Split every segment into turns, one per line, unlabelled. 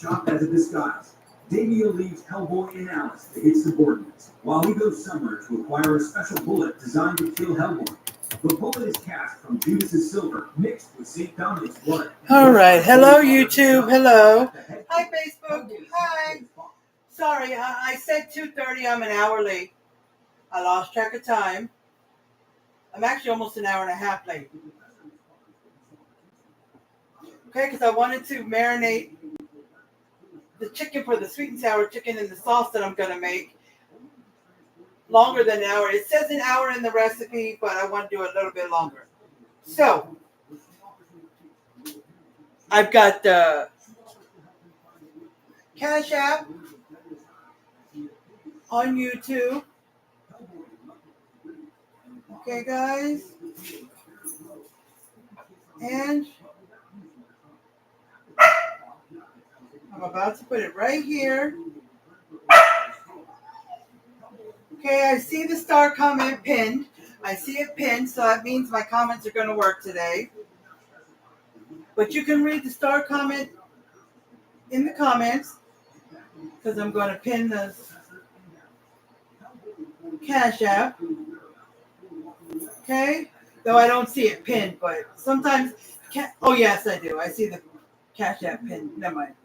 shop as a disguise. Damiel leaves Hellboy in Alice to his subordinates, while he goes somewhere to acquire a special bullet designed to kill Hellboy. The bullet is cast from Judas's silver, mixed with St. Dominic's blood.
All right. Hello, YouTube. Hello. Hi, Facebook. Hi. Sorry, I said 2:30. I'm an hour late. I lost track of time. I'm actually almost an hour and a half late. Okay, because I wanted to marinate the chicken for the sweet and sour chicken in the sauce that I'm going to make longer than an hour. It says an hour in the recipe, but I want to do it a little bit longer. So, I've got the Cash App on YouTube. Okay, guys. And I'm about to put it right here. Okay, I see the star comment pinned. I see it pinned, so that means my comments are going to work today. But you can read the star comment in the comments because I'm going to pin the Cash App. Okay? Though I don't see it pinned, but sometimes... Oh, yes, I do. I see the Cash App pinned. Never mind.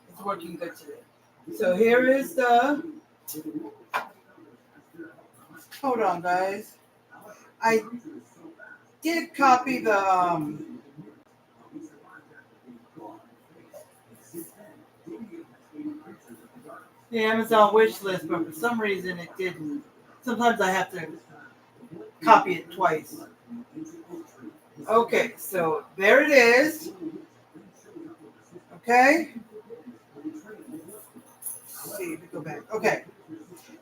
It's working good today. So here is the... Hold on, guys. I did copy the... the Amazon wish list, but for some reason it didn't. Sometimes I have to copy it twice. Okay, so there it is. Okay. Let's see, let me go back. Okay.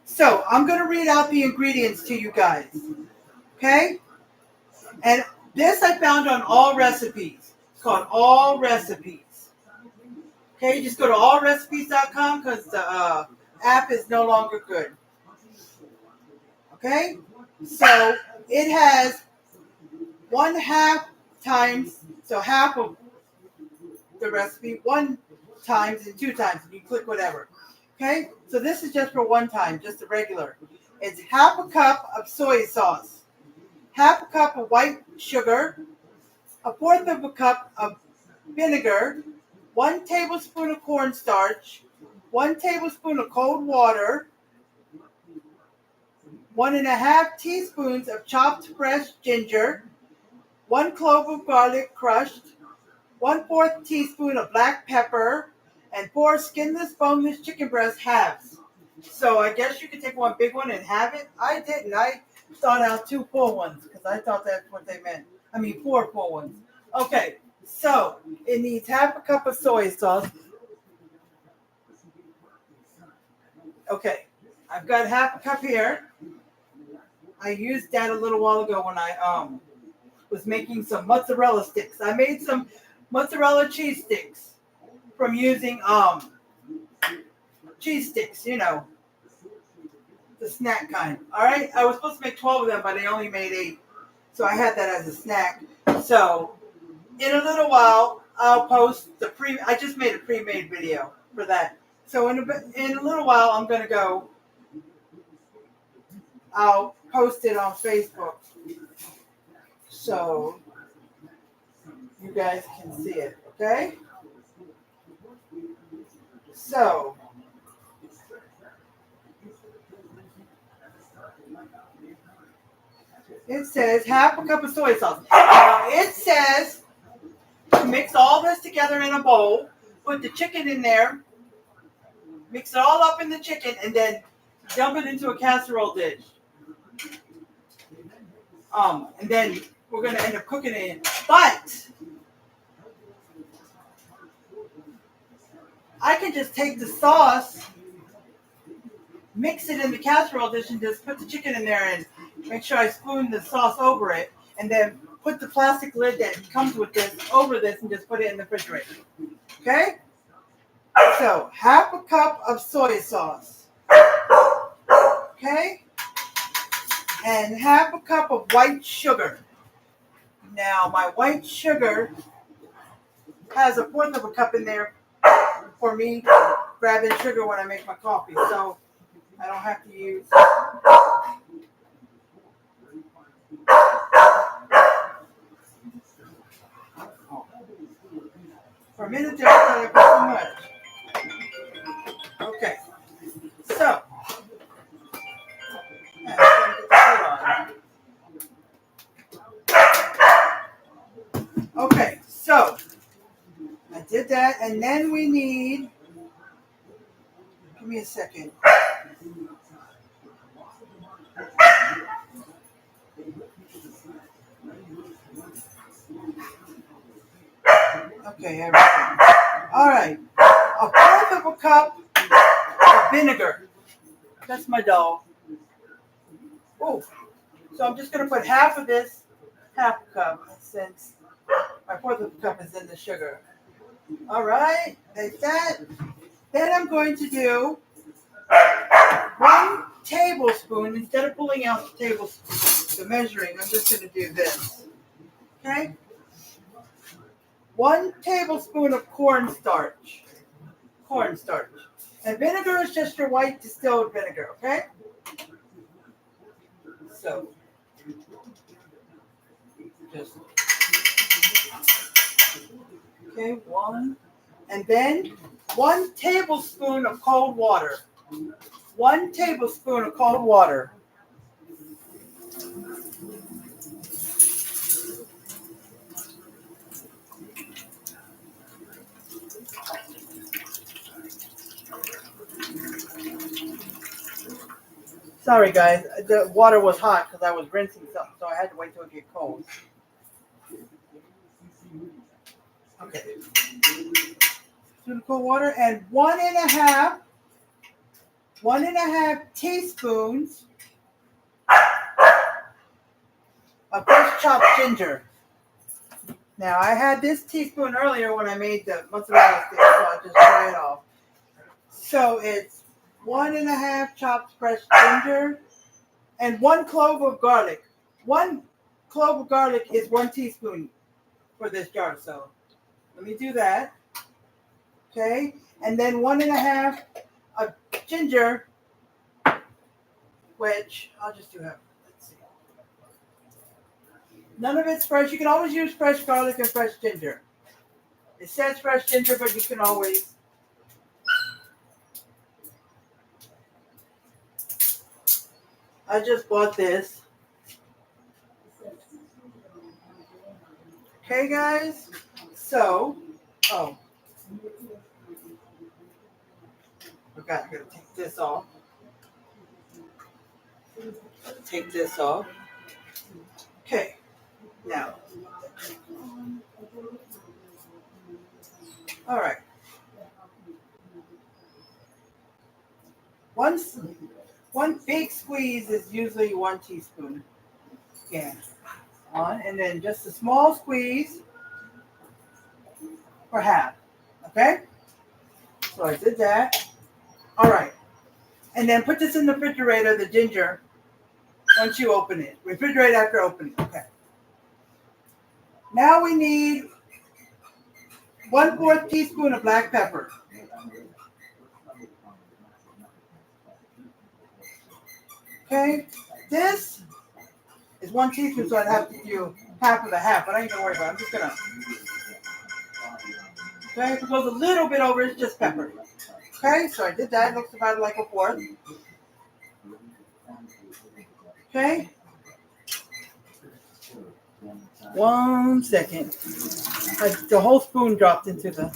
So I'm going to read out the ingredients to you guys. Okay? And this I found on All Recipes. It's called All Recipes. Okay, just go to allrecipes.com because the app is no longer good. Okay? So it has 1/2 times, so half of the recipe, 1 times and 2 times. And you click whatever. Okay? So this is just for 1 time, just the regular. It's 1/2 cup of soy sauce, 1/2 cup of white sugar, 1/4 cup of vinegar, 1 tablespoon of cornstarch, 1 tablespoon of cold water, 1½ teaspoons of chopped fresh ginger, 1 clove of garlic crushed, 1/4 teaspoon of black pepper, and 4 skinless, boneless chicken breast halves. So I guess you could take 1 big one and have it. I didn't. I thought out 2 full ones because I thought that's what they meant. I mean 4 full ones. Okay, so it needs 1/2 cup of soy sauce. Okay, I've got 1/2 cup here. I used that a little while ago when I was making some mozzarella sticks. I made some mozzarella cheese sticks from using cheese sticks, you know, the snack kind. All right, I was supposed to make 12 of them, but I only made 8, so I had that as a snack. So in a little while, I'll post the I just made a pre-made video for that. So in a little while, I'm gonna go. I'll post it on Facebook, so you guys can see it. Okay. So it says 1/2 cup of soy sauce. Now it says to mix all this together in a bowl, put the chicken in there, mix it all up in the chicken, and then dump it into a casserole dish. And then we're gonna end up cooking it. But I can just take the sauce, mix it in the casserole dish, and just put the chicken in there and make sure I spoon the sauce over it, and then put the plastic lid that comes with this over this and just put it in the refrigerator. Okay? So 1/2 cup of soy sauce. Okay? And 1/2 cup of white sugar. Now my white sugar has 1/4 cup in there for me grabbing sugar when I make my coffee, so I don't have to use. For a minute there, I thought I put too much. Okay, so now I'm gonna get the lid on. Okay, so I did that, and then we need. Give me a second. Okay, everything. All right, a fourth of a cup of vinegar. That's my dough. Oh, so I'm just gonna put half of this, half a cup, since my fourth of a cup is in the sugar. All right, like that. Then I'm going to do 1 tablespoon, instead of pulling out the tablespoon, the measuring, I'm just going to do this. Okay? 1 tablespoon of cornstarch. Cornstarch. And vinegar is just your white distilled vinegar, okay? So, just, okay, 1. And then 1 tablespoon of cold water. 1 tablespoon of cold water. Sorry guys, the water was hot because I was rinsing something, so I had to wait till it get cold. Okay. Cold water and 1.5 teaspoons of fresh chopped ginger. Now I had this teaspoon earlier when I made the mozzarella stick, so I'll just try it off. So it's 1.5 chopped fresh ginger and 1 clove of garlic. 1 clove of garlic is 1 teaspoon for this jar, so let me do that. Okay, and then 1.5 of ginger, which I'll just do half. Let's see. None of it's fresh. You can always use fresh garlic and fresh ginger. It says fresh ginger, but you can always. I just bought this. Okay, guys. So, forgot, I gotta take this off. Take this off. Okay, now. All right. One big squeeze is usually 1 teaspoon. Yeah. And then just a small squeeze for half. Okay? So I did that. All right. And then put this in the refrigerator, the ginger, once you open it. Refrigerate after opening. Okay. Now we need 1/4 teaspoon of black pepper. Okay. This is 1 teaspoon, so I'd have to do half of the half, but I ain't gonna worry about it. I'm just gonna. Okay, if it goes a little bit over, it's just pepper. Okay, so I did that. It looks about like a 1/4. Okay. 1 second. The whole spoon dropped into the.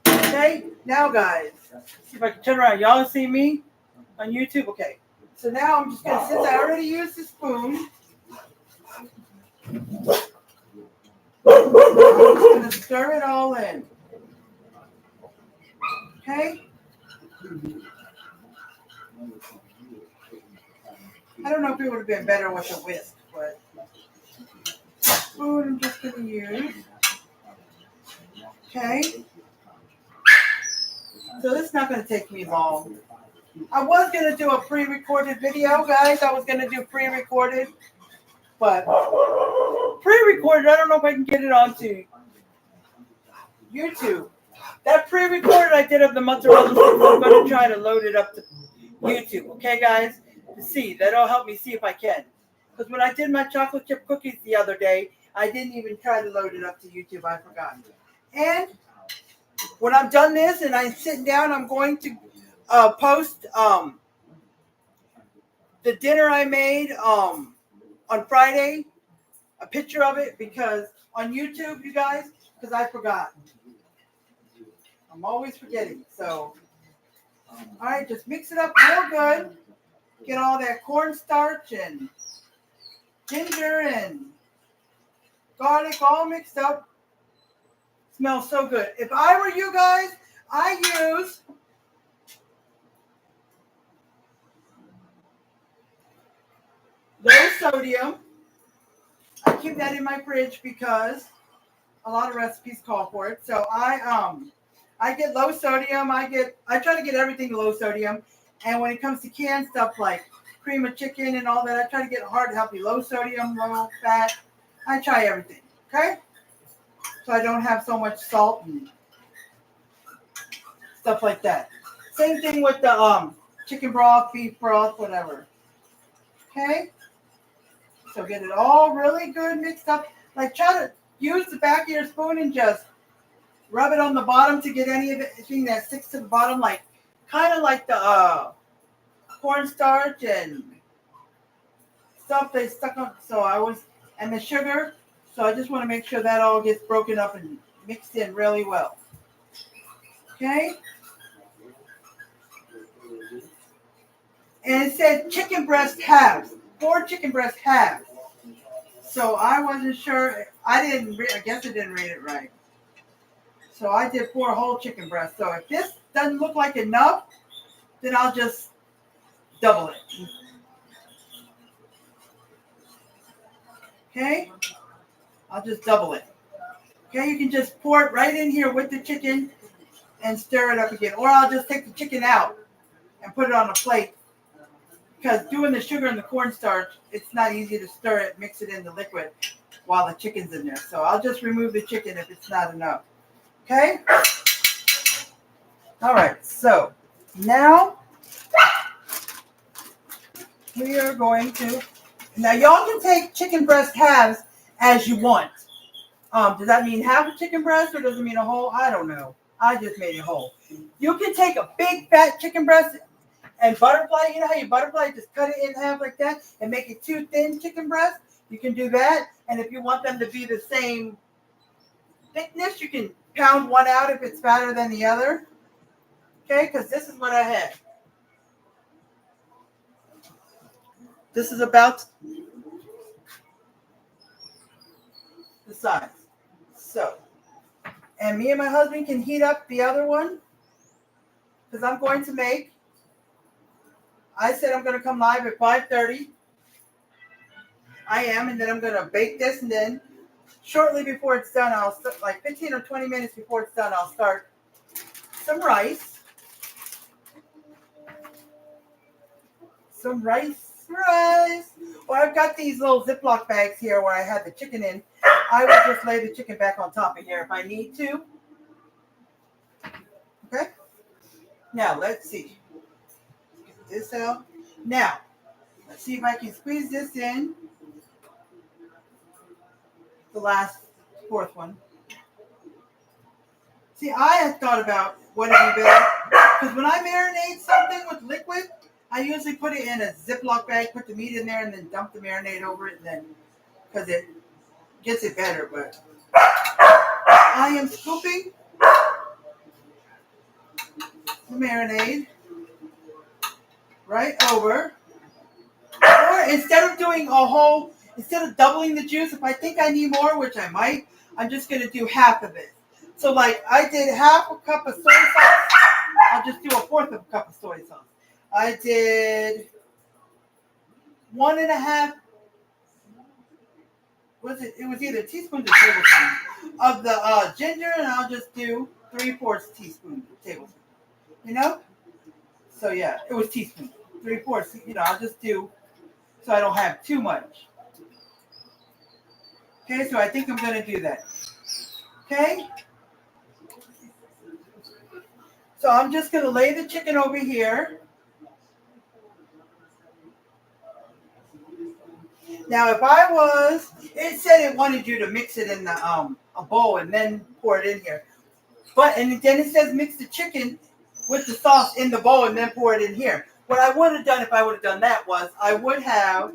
Okay, now guys, see if I can turn around. Y'all see me on YouTube? Okay. So now I'm just gonna, since I already used the spoon, I'm just gonna stir it all in. Okay. I don't know if it would have been better with a whisk, but spoon I'm just gonna use. Okay. So this is not gonna take me long. I was going to do a pre-recorded video, guys. I was going to do pre-recorded. But pre-recorded, I don't know if I can get it onto YouTube. That pre-recorded, I I did of the mozzarella sticks, I'm going to try to load it up to YouTube. Okay, guys? To see. That'll help me see if I can. Because when I did my chocolate chip cookies the other day, I didn't even try to load it up to YouTube. I forgot. And when I'm done this and I'm sitting down, I'm going to post the dinner I made on Friday, a picture of it, because on YouTube, you guys, because I forgot. I'm always forgetting. So, all right, just mix it up real good. Get all that cornstarch and ginger and garlic all mixed up. Smells so good. If I were you guys, I use low sodium. I keep that in my fridge because a lot of recipes call for it. So I get low sodium. I try to get everything low sodium. And when it comes to canned stuff like cream of chicken and all that, I try to get Heart Healthy low sodium, low fat. I try everything. Okay? So I don't have so much salt and stuff like that. Same thing with the chicken broth, beef broth, whatever. Okay? So get it all really good mixed up. Like try to use the back of your spoon and just rub it on the bottom to get anything that sticks to the bottom, like kind of like the cornstarch and stuff they stuck on. And the sugar. So I just want to make sure that all gets broken up and mixed in really well. Okay? And it said chicken breast halves. 4 chicken breast halves. So I wasn't sure. I guess I didn't read it right. So I did 4 whole chicken breasts. So if this doesn't look like enough, then I'll just double it. Okay? I'll just double it. Okay, you can just pour it right in here with the chicken and stir it up again. Or I'll just take the chicken out and put it on a plate. Because doing the sugar and the cornstarch, it's not easy to stir it, mix it in the liquid while the chicken's in there. So I'll just remove the chicken if it's not enough. Okay? All right, so now we are going to, now y'all can take chicken breast halves as you want. Does that mean half a chicken breast or does it mean a whole? I don't know. I just made it whole. You can take a big fat chicken breast and butterfly, you know how you butterfly, just cut it in half like that and make it 2 thin chicken breasts? You can do that. And if you want them to be the same thickness, you can pound one out if it's fatter than the other. Okay, because this is what I had. This is about the size. So, and me and my husband can heat up the other one because I'm going to make, I said I'm going to come live at 5:30. I am, and then I'm going to bake this, and then shortly before it's done, like 15 or 20 minutes before it's done, I'll start some rice. Some rice. Well, I've got these little Ziploc bags here where I had the chicken in. I will just lay the chicken back on top of here if I need to. Okay? Now, let's see. Get this out. Now, let's see if I can squeeze this in. The last 4th one. See, I had thought about what would be better. Because when I marinate something with liquid, I usually put it in a Ziploc bag, put the meat in there, and then dump the marinade over it, and then, because it gets it better. But I am scooping the marinade right over. Or instead of doing instead of doubling the juice, if I think I need more, which I might, I'm just going to do half of it. So like I did half a cup of soy sauce. I'll just do a 1/4 of a cup of soy sauce. I did 1.5. It was either teaspoons or tablespoons of the ginger, and I'll just do 3/4 teaspoon tablespoon. You know? So yeah, it was teaspoon. 3/4. You know, I'll just do so I don't have too much. Okay, so I think I'm going to do that. Okay? So I'm just going to lay the chicken over here. Now, if I was, it said it wanted you to mix it in the a bowl and then pour it in here. And then it says mix the chicken with the sauce in the bowl and then pour it in here. What I would have done if I would have done that was I would have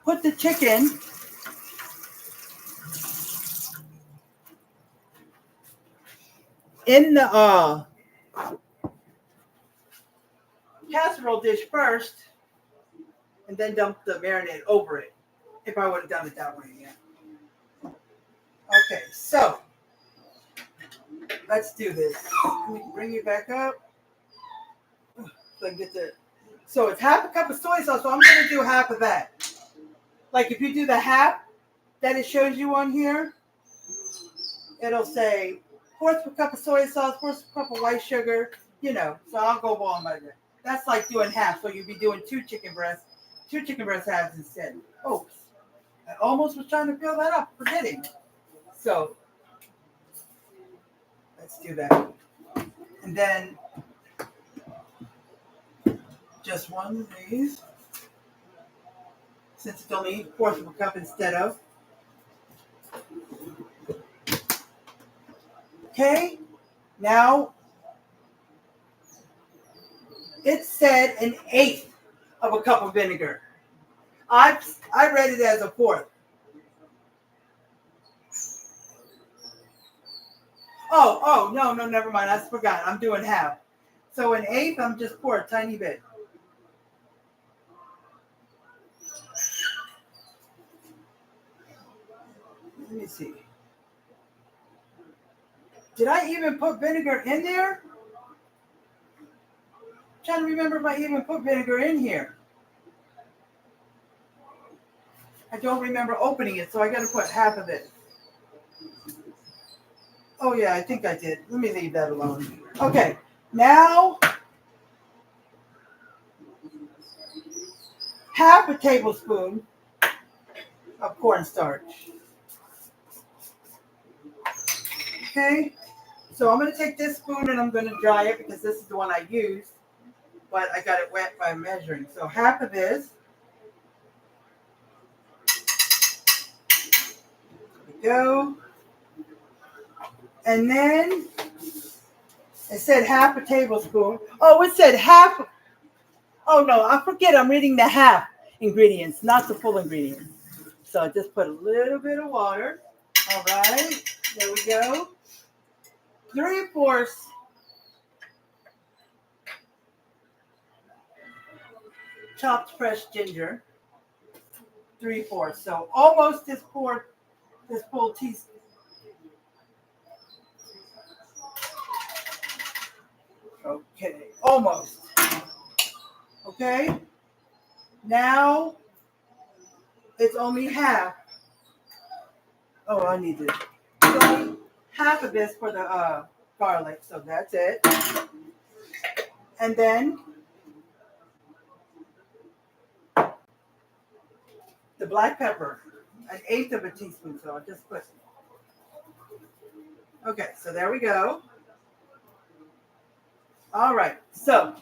put the chicken in the casserole dish first and then dump the marinade over it if I would have done it that way. Yeah. Okay, so let's do this. Let me bring you back up. So I can get the. So it's half a cup of soy sauce. So I'm going to do half of that. Like if you do the half that it shows you on here, it'll say fourth cup of soy sauce, fourth cup of white sugar. You know. So I'll go on by that. That's like doing half. So you'd be doing two chicken breast halves instead. Oops. I almost was trying to fill that up, forgetting. So let's do that. And then just one of these. Since it's only fourth of a cup instead of. Okay. Now it said an eighth of a cup of vinegar. I read it as a fourth. Oh, no, never mind. I forgot. I'm doing half. So an eighth, I'm just pour a tiny bit. Let me see. Did I even put vinegar in there? I'm trying to remember if I even put vinegar in here. I don't remember opening it, so I got to put half of it. Oh, yeah, I think I did. Let me leave that alone. Okay, now half a tablespoon of cornstarch. Okay, so I'm going to take this spoon and I'm going to dry it because this is the one I used, but I got it wet by measuring. So half of this. There we go. And then it said half a tablespoon. Oh, it said half. Oh, no, I forget. I'm reading the half ingredients, not the full ingredients. So I just put a little bit of water. All right. There we go. 3/4 chopped fresh ginger. 3/4. So almost this full teaspoon. Okay, almost. Okay, now it's only half. Oh, I need this. It's only half of this for the garlic, so that's it. And then the black pepper, 1/8 of a teaspoon. So I'll just put. Okay, so there we go. All right, so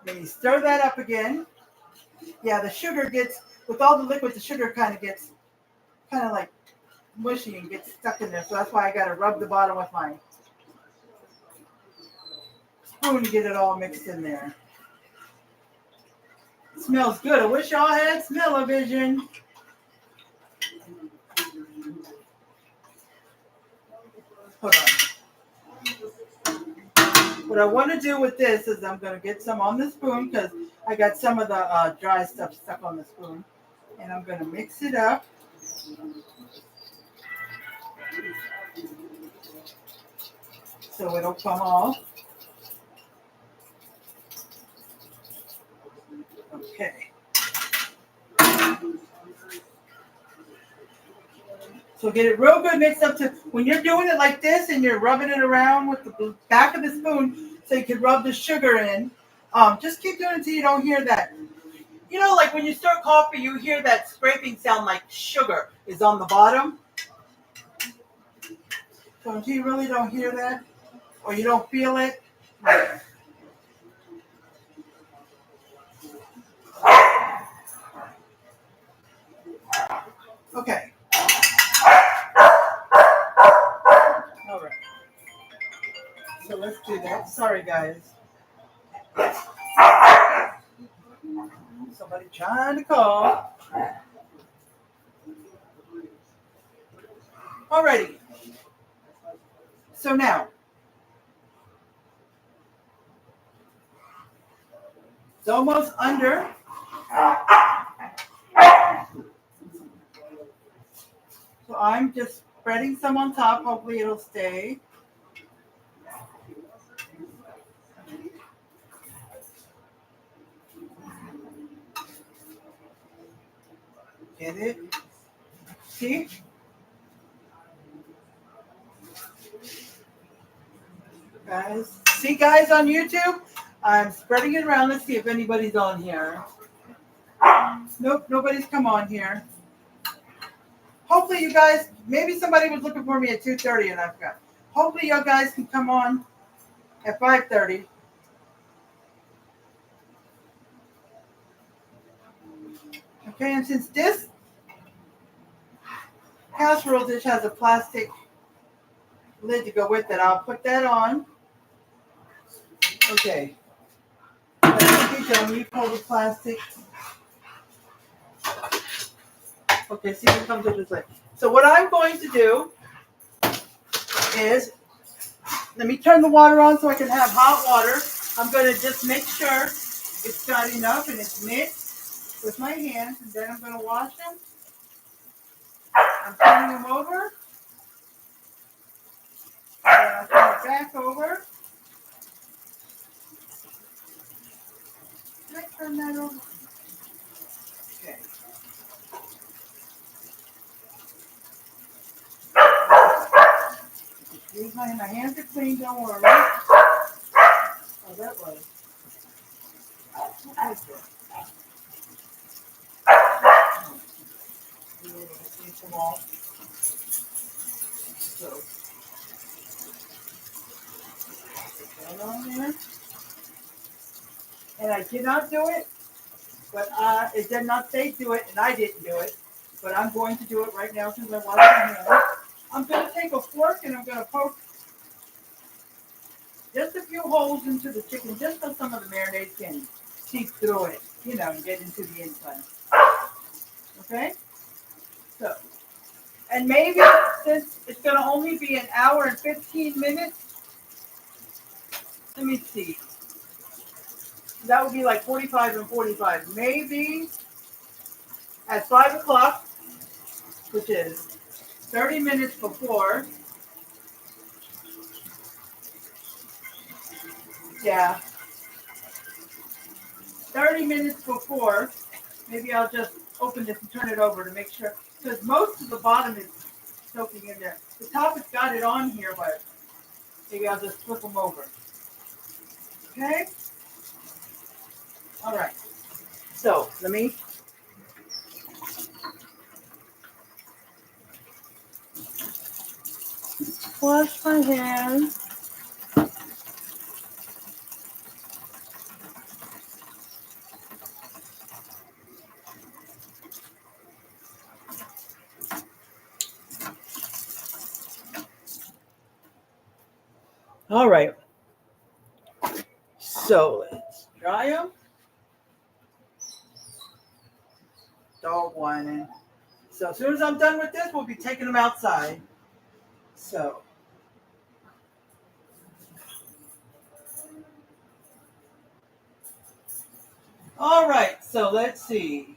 then you stir that up again. Yeah, the sugar gets, with all the liquid, the sugar kind of like mushy and gets stuck in there. So that's why I got to rub the bottom with my spoon to get it all mixed in there. It smells good. I wish y'all had smell-o-vision. Hold on. What I want to do with this is I'm going to get some on the spoon because I got some of the dry stuff stuck on the spoon. And I'm going to mix it up. So it'll come off. Okay. So get it real good mixed up to when you're doing it like this and you're rubbing it around with the back of the spoon so you can rub the sugar in. Just keep doing it until you don't hear that You know, like when you stir coffee, you hear that scraping sound like sugar is on the bottom. So if you really don't hear that, or you don't feel it, okay. All right. So let's do that. Sorry, guys. Somebody trying to call. Alrighty. So now, it's almost under. So I'm just spreading some on top. Hopefully it'll stay. Get it? See? Guys, see guys on YouTube? I'm spreading it around. Let's see if anybody's on here. Nope, nobody's come on here. Hopefully you guys, maybe somebody was looking for me at 2:30 and I forgot. Hopefully you guys can come on at 5:30. Okay, and since this casserole dish has a plastic lid to go with it, I'll put that on. Okay. Let me done. You hold the plastic. Okay, see what comes with this way. So what I'm going to do is, let me turn the water on so I can have hot water. I'm going to just make sure it's got enough and it's mixed with my hands, and then I'm going to wash them. I'm turning them over. And then I'll turn it back over. Did I turn that over? Okay. My hands are clean, don't worry. Oh, that was. What was it? Take them all. So, put that on there. And I did not do it, but it did not say do it, and I didn't do it. But I'm going to do it right now since I wash my hands. I'm going to take a fork and I'm going to poke just a few holes into the chicken, just so some of the marinade can seep through it, you know, and get into the inside. Okay? So, and maybe since it's going to only be an hour and 15 minutes, let me see. That would be like 45 and 45. Maybe at 5 o'clock, which is 30 minutes before. Yeah. 30 minutes before, maybe I'll just open this and turn it over to make sure, because most of the bottom is soaking in there. The top has got it on here, but maybe I'll just flip them over. Okay? All right. So let me wash my hands. All right. So let's dry them. Dog whining. So as soon as I'm done with this, we'll be taking them outside. So. All right. So let's see.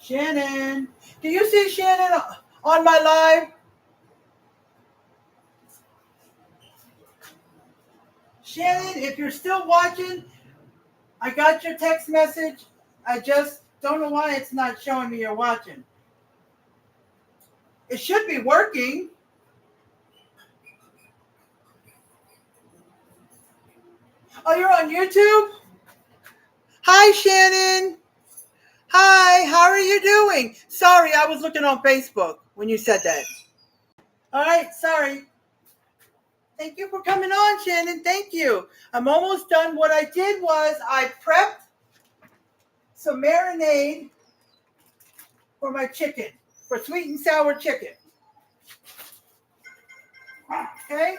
Shannon. Do you see Shannon on my live? Shannon, if you're still watching, I got your text message. I just don't know why it's not showing me you're watching. It should be working. Oh, you're on YouTube? Hi, Shannon. Hi, how are you doing? Sorry, I was looking on Facebook when you said that. All right, sorry. Thank you for coming on, Shannon. Thank you. I'm almost done. What I did was I prepped some marinade for my chicken, for sweet and sour chicken. Okay?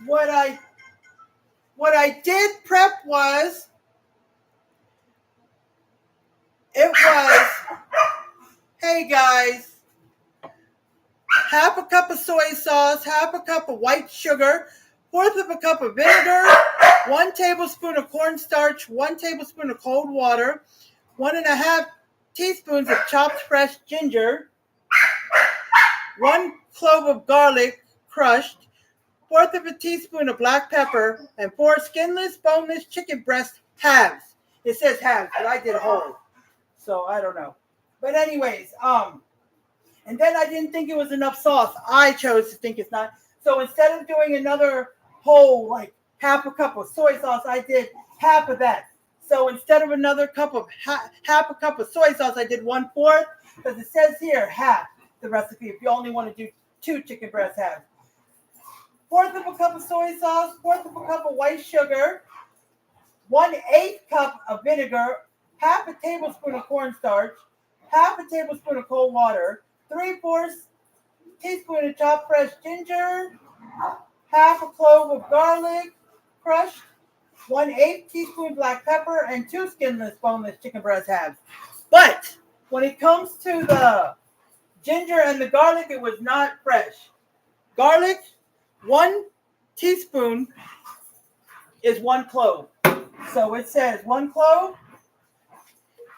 What I did prep was hey guys, half a cup of soy sauce, half a cup of white sugar, fourth of a cup of vinegar, 1 tablespoon of cornstarch, 1 tablespoon of cold water, 1.5 teaspoons of chopped fresh ginger, 1 clove of garlic crushed, fourth of a teaspoon of black pepper, and 4 skinless, boneless chicken breast halves. It says halves, but I did whole, so I don't know. But anyways, and then I didn't think it was enough sauce. I chose to think it's not. So instead of doing another whole, like half a cup of soy sauce, I did half of that. So instead of another cup of half a cup of soy sauce, I did 1/4, because it says here half the recipe if you only want to do 2 chicken breast halves. Fourth of a cup of soy sauce, fourth of a cup of white sugar, 1/8 cup of vinegar, half a tablespoon of cornstarch, half a tablespoon of cold water, 3/4 teaspoon of chopped fresh ginger, half a clove of garlic crushed, 1/8 teaspoon black pepper, and 2 skinless, boneless chicken breast halves. But when it comes to the ginger and the garlic, it was not fresh. Garlic, 1 teaspoon is 1 clove. So it says 1 clove,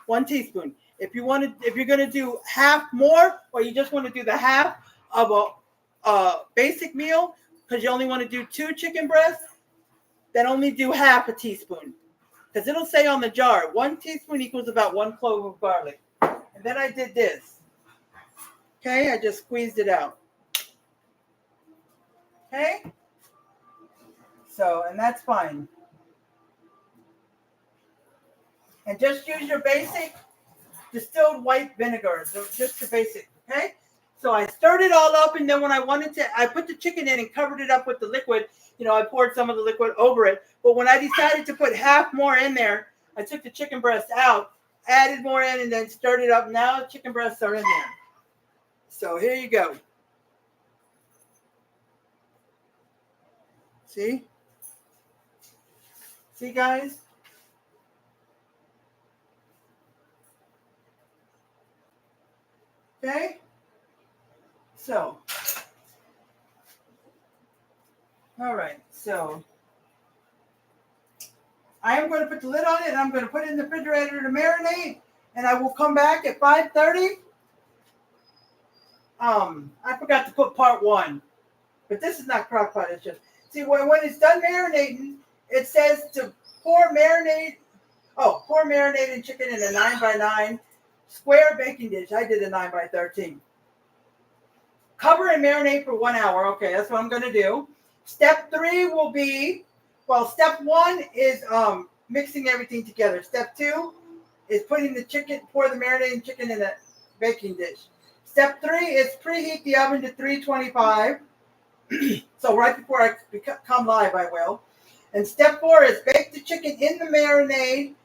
1 teaspoon. If you're gonna do half more, or you just want to do the half of a basic meal, because you only want to do 2 chicken breasts, then only do half a teaspoon. Because it'll say on the jar, 1 teaspoon equals about 1 clove of garlic. And then I did this. Okay, I just squeezed it out. Okay? So, and that's fine. And just use your basic distilled white vinegar. So just your basic, okay? So I stirred it all up, and then when I put the chicken in and covered it up with the liquid. I poured some of the liquid over it. But when I decided to put half more in there, I took the chicken breast out, added more in, and then stirred it up. Now the chicken breasts are in there. So here you go. See? See, guys? Okay? So, all right. So, I am going to put the lid on it, and I'm going to put it in the refrigerator to marinate, and I will come back at 5:30. I forgot to put part 1, but this is not crock pot. It's just, see, when it's done marinating, it says to pour marinated chicken in a 9x9 square baking dish. I did a 9x13. Cover and marinate for 1 hour. Okay, that's what I'm going to do. Step 3 will be, step 1 is mixing everything together. Step 2 is pour the marinating chicken in a baking dish. Step 3 is preheat the oven to 325. So right before I come live, I will. And step 4 is bake the chicken in the marinade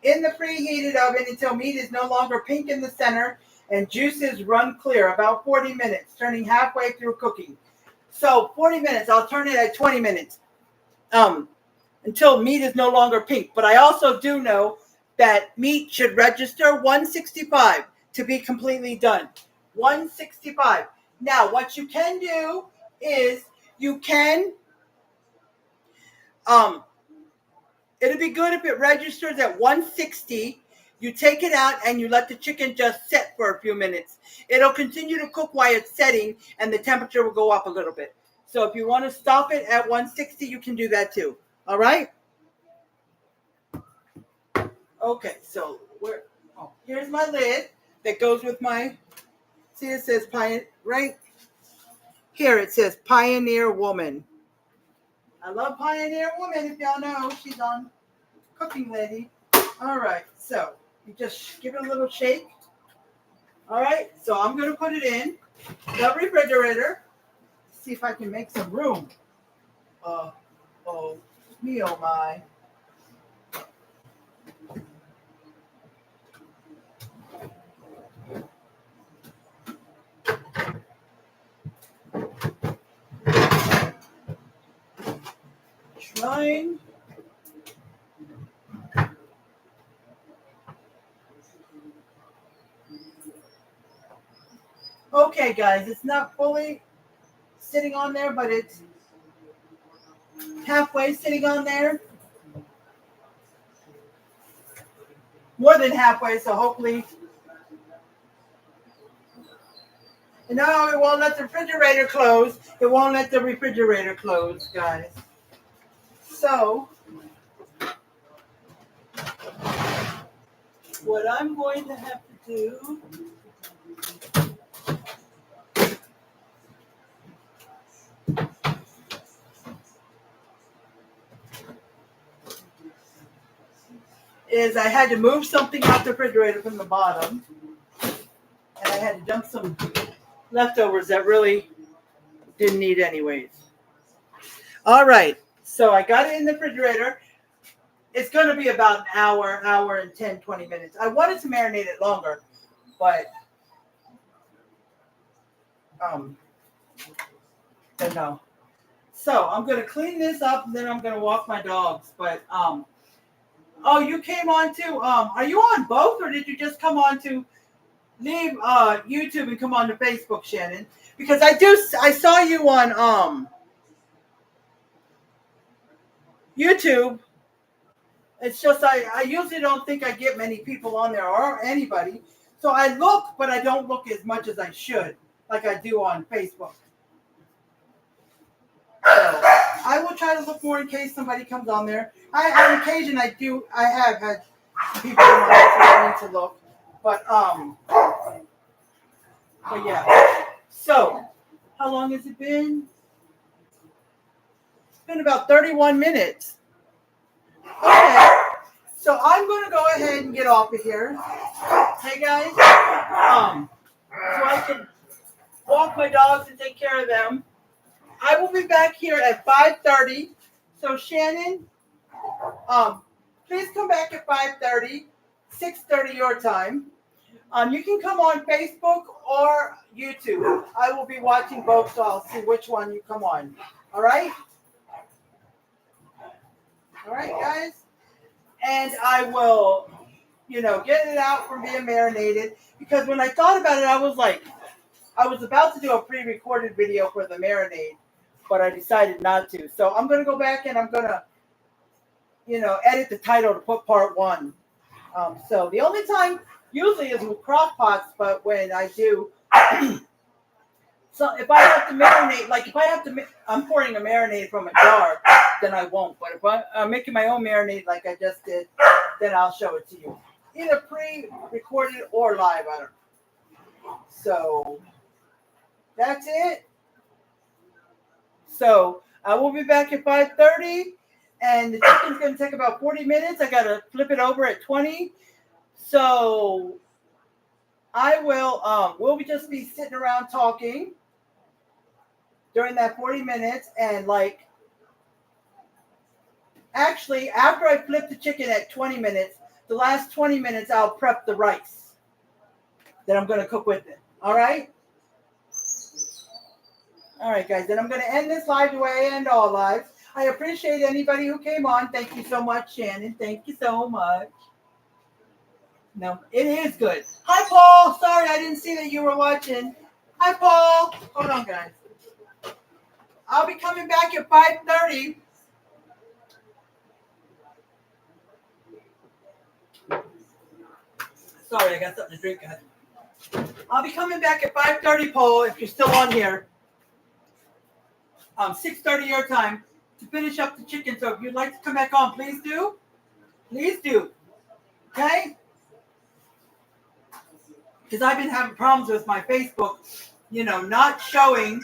in the preheated oven until meat is no longer pink in the center and juices run clear, about 40 minutes, turning halfway through cooking. So 40 minutes, I'll turn it at 20 minutes until meat is no longer pink. But I also do know that meat should register 165 to be completely done. 165. Now, what you can do is you can, it'll be good if it registers at 160. You take it out and you let the chicken just set for a few minutes. It'll continue to cook while it's setting, and the temperature will go up a little bit. So if you want to stop it at 160, you can do that too. All right? Okay, so here's my lid that goes with my, see it says right here it says Pioneer Woman. I love Pioneer Woman, if y'all know. She's on Cooking Lady. All right, so you just give it a little shake. All right, so I'm going to put it in the refrigerator. See if I can make some room. Oh, me, oh my. Trying. Okay, guys, it's not fully sitting on there, but it's halfway sitting on there. More than halfway, so hopefully. No, it won't let the refrigerator close. It won't let the refrigerator close, guys. So, what I'm going to have to do is I had to move something out the refrigerator from the bottom, and I had to dump some leftovers that really didn't need anyways. All right, so I got it in the refrigerator. It's going to be about an hour and 10, 20 minutes. I wanted to marinate it longer, but no. So I'm going to clean this up, and then I'm going to walk my dogs. But oh, you came on too. Are you on both, or did you just come on to leave YouTube and come on to Facebook, Shannon? Because I saw you on YouTube. It's just I usually don't think I get many people on there or anybody. So I look, but I don't look as much as I should, like I do on Facebook. So I will try to look more in case somebody comes on there. On occasion I have had people come on there, so I need to look. But yeah. So how long has it been? It's been about 31 minutes. Okay. So I'm going to go ahead and get off of here. Hey guys, so I can walk my dogs and take care of them. I will be back here at 5:30. So Shannon, please come back at 5:30, 6:30 your time. You can come on Facebook or YouTube. I will be watching both, so I'll see which one you come on. All right? All right, guys? And I will, get it out from being marinated. Because when I thought about it, I was about to do a pre-recorded video for the marinade, but I decided not to. So I'm going to go back and I'm going to, edit the title to put part 1. So the only time usually is with crock pots, but when I do, so if I have to marinate, I'm pouring a marinade from a jar, then I won't. But if I'm making my own marinade like I just did, then I'll show it to you. Either pre-recorded or live, I don't know. So that's it. So I will be back at 5:30, and the chicken's going to take about 40 minutes. I got to flip it over at 20. So I will, we'll just be sitting around talking during that 40 minutes. And actually, after I flip the chicken at 20 minutes, the last 20 minutes, I'll prep the rice that I'm going to cook with it. All right? All right, guys. Then I'm going to end this live the way I end all lives. I appreciate anybody who came on. Thank you so much, Shannon. Thank you so much. No, it is good. Hi, Paul. Sorry, I didn't see that you were watching. Hi, Paul. Hold on, guys. I'll be coming back at 5:30. Sorry, I got something to drink, guys. I'll be coming back at 5:30, Paul, if you're still on here. 6:30 your time to finish up the chicken. So if you'd like to come back on, please do. Please do. Okay? Because I've been having problems with my Facebook, not showing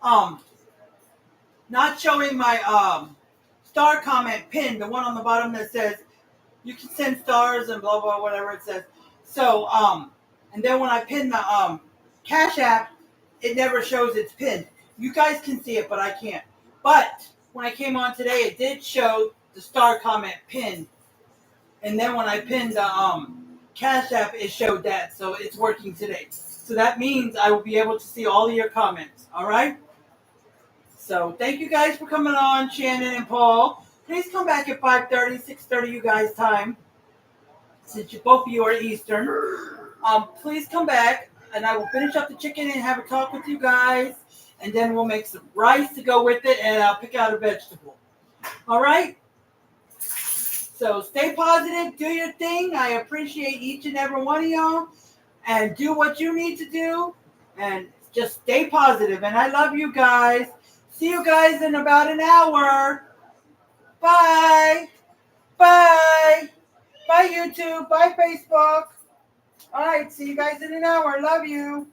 not showing my star comment pin, the one on the bottom that says you can send stars and blah blah whatever it says. So and then when I pin the Cash App, it never shows its pin. You guys can see it, but I can't. But when I came on today, it did show the star comment pin. And then when I pinned the Cash App, it showed that. So it's working today. So that means I will be able to see all of your comments. All right? So thank you guys for coming on, Shannon and Paul. Please come back at 5:30, 6:30 you guys' time. Since both of you are Eastern. Please come back, and I will finish up the chicken and have a talk with you guys. And then we'll make some rice to go with it, and I'll pick out a vegetable. All right? So stay positive, do your thing. I appreciate each and every one of y'all. And do what you need to do. And just stay positive. And I love you guys. See you guys in about an hour. Bye. Bye. Bye, YouTube. Bye, Facebook. All right. See you guys in an hour. Love you.